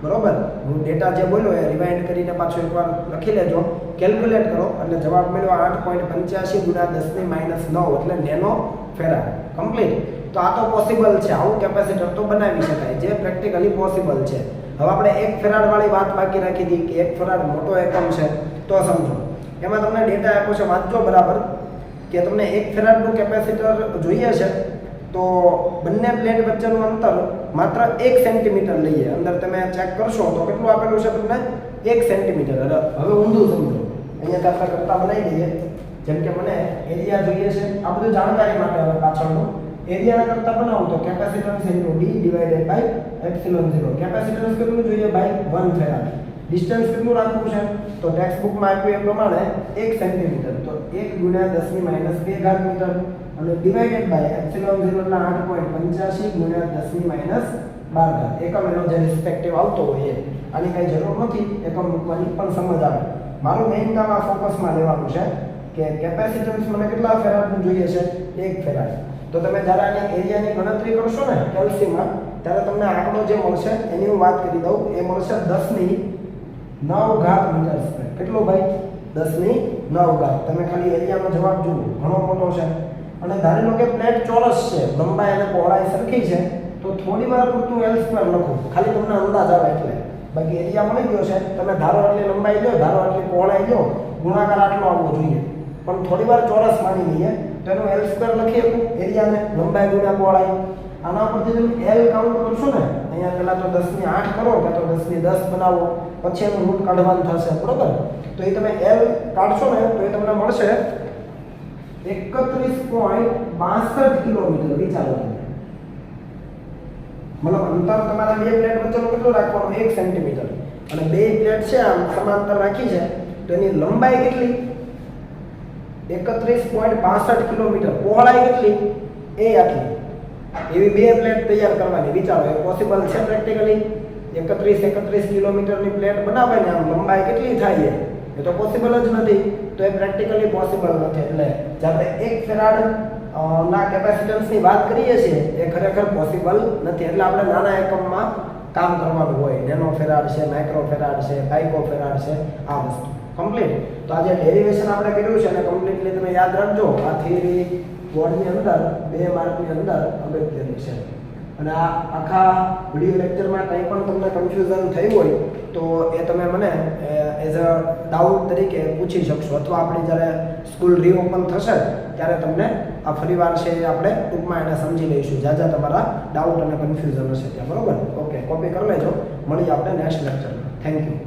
બરોબર? હું ડેટા જે બોલ્યો એ રિવાઇન્ડ કરીને પાછો એકવાર લખી લેજો, કેલ્ક્યુલેટ કરો એટલે જવાબ મળ્યો 8.85 ગુણ્યા 10⁻9 એટલે નેનો ફેરાડ. કમ્પ્લીટ. તો આ તો પોસિબલ છે, આવું કેપેસિટર તો બનાવી શકાય, જે પ્રેક્ટિકલી પોસિબલ છે. હવે આપણે 1 ફેરાડ વાળી વાત બાકી રાખી હતી કે 1 ફેરાડ મોટો એકમ છે. તો સમજો, એમાં તમને ડેટા આપ્યો છે, વાંચજો બરાબર, કે તમને 1 ફેરાડનું કેપેસિટર જોઈએ છે તો બંને પ્લેટ વચ્ચેનું અંતર માત્ર 1 સેન્ટીમીટર લઈએ. અંદર તમે ચેક કરશો તો કેટલું આપેલું છે તમને? 1 સેન્ટીમીટર. હવે ઊંધું સમજો, અહીંયા આપણે કરતા બનાવી દઈએ. જેમ કે મને એરિયા જોઈએ છે, આ બધું જાણકારી માટે હવે પાછળનું. એરિયાના કરતા બનાવું તો capacitance into d divided by epsilon 0. Capacitance કેટલું જોઈએ ભાઈ? 1 ફેરાડ. ડિસ્ટન્સ કેટલું રાખવું છે? તો ટેક્સ્ટ બુકમાં આપ્યું એ પ્રમાણે 1 સેન્ટીમીટર. તો 1 ગુણ્યા 10⁻2 મીટર અને ડિવાઇડેડ બાય એપ્સિલોન 0 એટલે 8.85 ગુણ્યા 10⁻12. એકમ એનો જે રિસ્પેક્ટિવ આવતો હોય એ. આની કઈ જરૂર નથી એકમ મૂકવાની, પણ સમજ આવે. મારું મેઇન કામ આ ફોકસમાં લેવાનું છે કે કેપેસિટન્સ મને કેટલા ફેરાડનું જોઈએ છે? 1 ફેરાડ. તો તમે જ્યારે આની એરિયાની ગણતરી કરશો ને કેલ્સીમાં, ત્યારે તમને આંકડો જે મળશે એની હું વાત કરી દઉં. એ મળશે 10⁹ મીટર સ્ક્વેર. કેટલો ભાઈ? 10⁹. તમે ખાલી એરિયાનો જવાબ જુઓ, ઘણો મોટો છે. અને ધારી લો કે પ્લેટ ચોરસ છે, લંબાઈ અને પહોળાઈ સરખી છે, તો થોડી વાર પૂરતું L સ્ક્વેર લખો, ખાલી તમને અંદાજ આવે એટલે. બાકી એરિયા મળી ગયો છે, તમે ધારો આટલી લંબાઈ લો, ધારો આટલી પહોળાઈ લો, ગુણાકાર આટલો આવવો જોઈએ. પણ થોડી વાર ચોરસ માની લઈએ તો એનો L સ્ક્વેર લખી શકું એરિયાને, લંબાઈ ગુણ્યા પહોળાઈ. આના પરથી તમે L કાઉન્ટ કરશો ને, અહીંયા પહેલા તો 10 ની 8 કરો કે તો 10 ની 10 બનાવો, પછી એનું રૂટ કાઢવાનું થશે, બરોબર? તો એ તમે L કાઢશો ને તો એ તમને મળશે 31.62 કિલોમીટર. વિચારો તમે, મતલબ અંતર તમારા બે પ્લેટ વચ્ચેનું કેટલું રાખવાનું? 1 સેન્ટીમીટર. અને બે પ્લેટ છે આમ સમાંતર રાખી છે તો એની લંબાઈ કેટલી? 31.62 કિલોમીટર. પહોળાઈ કેટલી? એ આટલી. એવી બે પ્લેટ તૈયાર કરવાની. વિચારો, એ પોસિબલ છે પ્રેક્ટિકલી? 31 કિલોમીટરની પ્લેટ બનાવે ને આમ લંબાઈ કેટલી થાય? એ તો પોસિબલ જ નથી. તો એ પ્રેક્ટિકલી પોસિબલ નથી. એટલે જ્યારે 1 ફેરાડ ના કેપેસિટન્સની વાત કરીએ છીએ એ ખરેખર પોસિબલ નથી. એટલે આપણે નાના એકમમાં કામ કરવાનું હોય. નેનો ફેરાડ છે, માઇક્રો ફેરાડ છે, પાઇકો ફેરાડ છે, આ વસ્તુ કમ્પ્લીટ. તો આ જે ડેરિવેશન આપણે કર્યું છે એને કમ્પ્લીટલી તમે યાદ રાખજો. આ થિયરી બોર્ડની અંદર 2 માર્કની અંદર અગત્યની છે. અને આ આખા વિડીયો લેક્ચરમાં કંઈ પણ તમને કન્ફ્યુઝન થયું હોય તો એ તમે મને એઝ અ ડાઉટ તરીકે પૂછી શકશો, અથવા આપણી જ્યારે સ્કૂલ રીઓપન થશે ત્યારે તમને આ ફરીવાર છે એ આપણે ટૂંકમાં એને સમજી લઈશું, જ્યાં જ્યાં તમારા ડાઉટ અને કન્ફ્યુઝન હશે ત્યાં, બરોબર? ઓકે, કોપી કરી લેજો. મળીએ આપણે નેક્સ્ટ લેક્ચરમાં. Thank you.